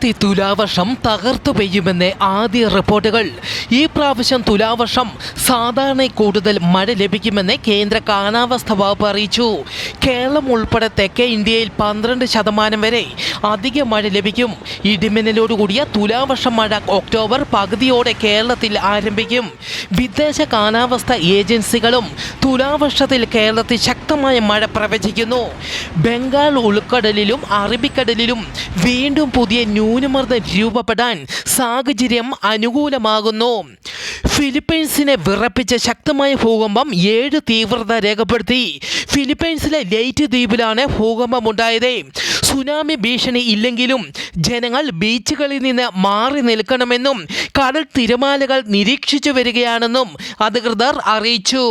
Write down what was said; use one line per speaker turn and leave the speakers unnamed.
കേരളത്തിൽ തുലാവർഷം തകർത്തു പെയ്യുമെന്ന് ആദ്യ റിപ്പോർട്ടുകൾ. ഈ പ്രാവശ്യം തുലാവർഷം സാധാരണ കൂടുതൽ മഴ ലഭിക്കുമെന്ന് കേന്ദ്ര കാലാവസ്ഥാ വകുപ്പ് അറിയിച്ചു. കേരളം ഉൾപ്പെടെ തെക്കേ ഇന്ത്യയിൽ 12% വരെ അധിക മഴ ലഭിക്കും. ഇടിമിന്നലോടുകൂടിയ തുലാവർഷ മഴ ഒക്ടോബർ പകുതിയോടെ കേരളത്തിൽ ആരംഭിക്കും. വിദേശ കാലാവസ്ഥാ ഏജൻസികളും തുലാവർഷത്തിൽ കേരളത്തിൽ ശക്തമായ മഴ പ്രവചിക്കുന്നു. ബംഗാൾ ഉൾക്കടലിലും അറബിക്കടലിലും വീണ്ടും പുതിയ ന്യൂനമർദ്ദം രൂപപ്പെടാൻ സാഹചര്യം അനുകൂലമാകുന്നു. ഫിലിപ്പൈൻസിനെ വിറപ്പിച്ച ശക്തമായ ഭൂകമ്പം 7 തീവ്രത രേഖപ്പെടുത്തി. ഫിലിപ്പൈൻസിലെ ലൈറ്റ് ദ്വീപിലാണ് ഭൂകമ്പമുണ്ടായത്. സുനാമി ഭീഷണി ഇല്ലെങ്കിലും ജനങ്ങൾ ബീച്ചുകളിൽ നിന്ന് മാറി നിൽക്കണമെന്നും കടൽ തിരമാലകൾ നിരീക്ഷിച്ചു വരികയാണെന്നും അധികൃതർ അറിയിച്ചു.